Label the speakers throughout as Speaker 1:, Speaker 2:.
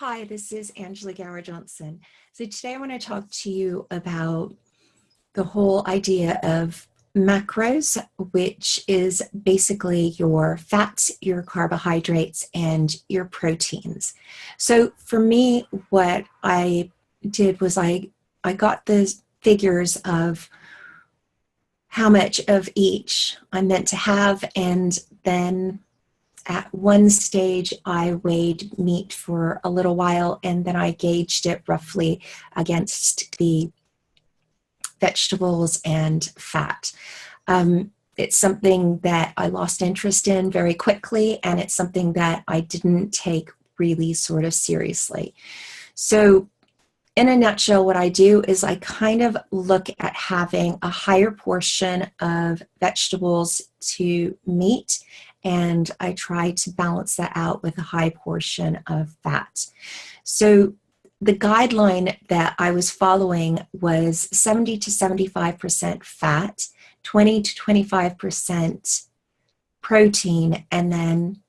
Speaker 1: Hi, this is Angela Gower-Johnson. So today I want to talk to you about the whole idea of macros, which is basically your fats, your carbohydrates, and your proteins. So for me, what I did was I got the figures of how much of each I'm meant to have, and then at one stage, I weighed meat for a little while, and then I gauged it roughly against the vegetables and fat. It's something that I lost interest in very quickly, and it's something that I didn't take really sort of seriously. So in a nutshell, what I do is I kind of look at having a higher portion of vegetables to meat, and I try to balance that out with a high portion of fat. So the guideline that I was following was 70 to 75% fat, 20 to 25% protein, and then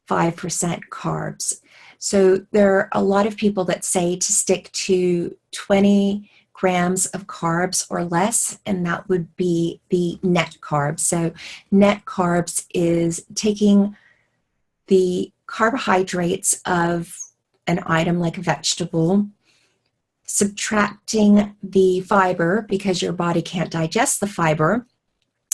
Speaker 1: 5% carbs. So there are a lot of people that say to stick to 20 grams of carbs or less, and that would be the net carbs. So net carbs is taking the carbohydrates of an item like a vegetable, subtracting the fiber because your body can't digest the fiber,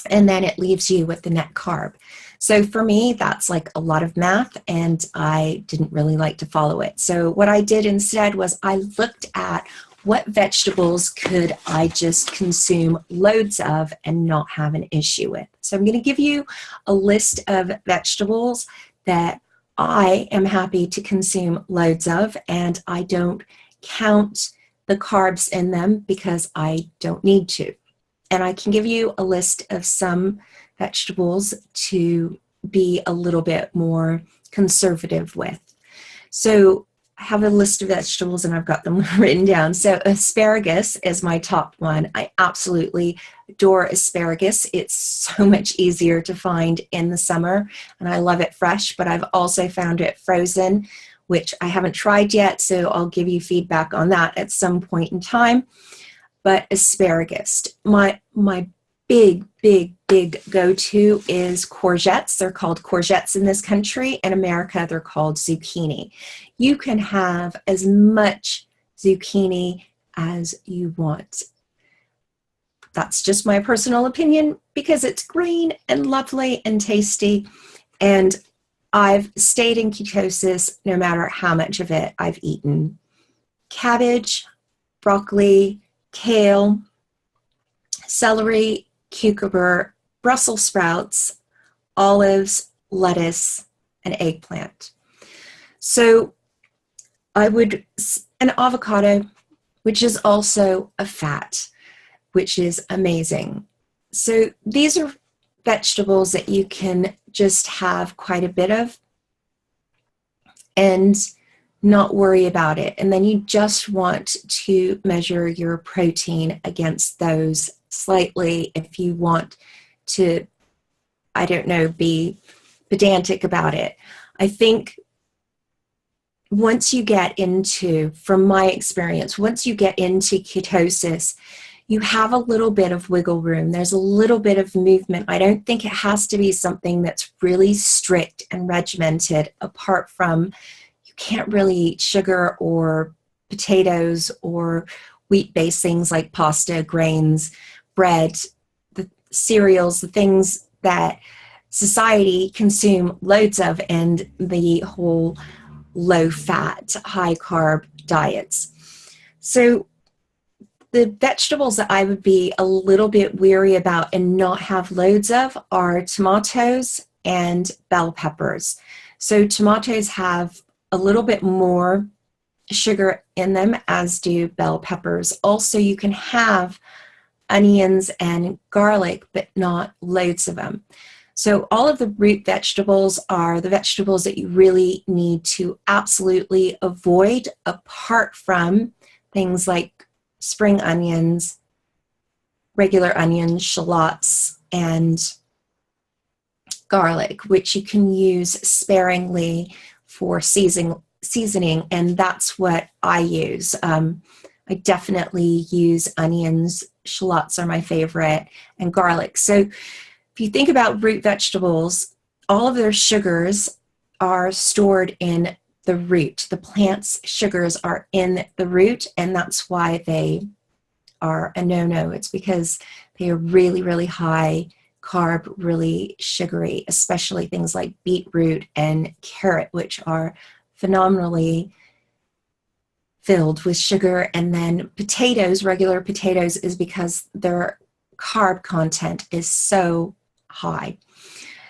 Speaker 1: and then it leaves you with the net carb. So for me, that's like a lot of math, and I didn't really like to follow it. So what I did instead was I looked at what vegetables could I just consume loads of and not have an issue with. So I'm going to give you a list of vegetables that I am happy to consume loads of, and I don't count the carbs in them because I don't need to. And I can give you a list of some vegetables to be a little bit more conservative with. So I have a list of vegetables and I've got them written down. So asparagus is my top one. I absolutely adore asparagus. It's so much easier to find in the summer, and I love it fresh, but I've also found it frozen, which I haven't tried yet, so I'll give you feedback on that at some point in time. But asparagus, my big go-to is courgettes. They're called courgettes in this country. In America, they're called zucchini. You can have as much zucchini as you want. That's just my personal opinion because it's green and lovely and tasty. And I've stayed in ketosis no matter how much of it I've eaten. Cabbage, broccoli, kale, celery, cucumber, Brussels sprouts, olives, lettuce, and eggplant. So an avocado, which is also a fat, which is amazing. So these are vegetables that you can just have quite a bit of and not worry about it. And then you just want to measure your protein against those slightly if you want to, I don't know, be pedantic about it. I think once you get into, from my experience, once you get into ketosis, you have a little bit of wiggle room. There's a little bit of movement. I don't think it has to be something that's really strict and regimented, apart from you can't really eat sugar or potatoes or wheat-based things like pasta, grains, bread, the cereals, the things that society consume loads of, and the whole low-fat, high-carb diets. So the vegetables that I would be a little bit weary about and not have loads of are tomatoes and bell peppers. So tomatoes have a little bit more sugar in them, as do bell peppers. Also, you can have onions and garlic, but not loads of them. So all of the root vegetables are the vegetables that you really need to absolutely avoid, apart from things like spring onions, regular onions, shallots, and garlic, which you can use sparingly for seasoning, and that's what I use. I definitely use onions, shallots are my favorite, and garlic. So if you think about root vegetables, all of their sugars are stored in the root. The plant's sugars are in the root, and that's why they are a no-no. It's because they are really, really high carb, really sugary, especially things like beetroot and carrot, which are phenomenally filled with sugar. And then potatoes, regular potatoes, is because their carb content is so high.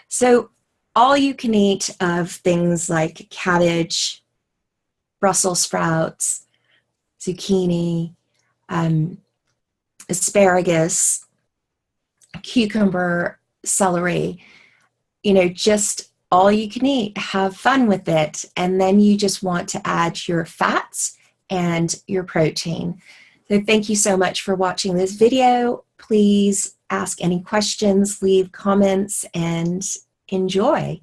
Speaker 1: So all you can eat of things like cabbage, Brussels sprouts, zucchini, asparagus, cucumber, celery, just all you can eat, have fun with it. And then you just want to add your fats and your protein. So thank you so much for watching this video. Please ask any questions, leave comments, and enjoy.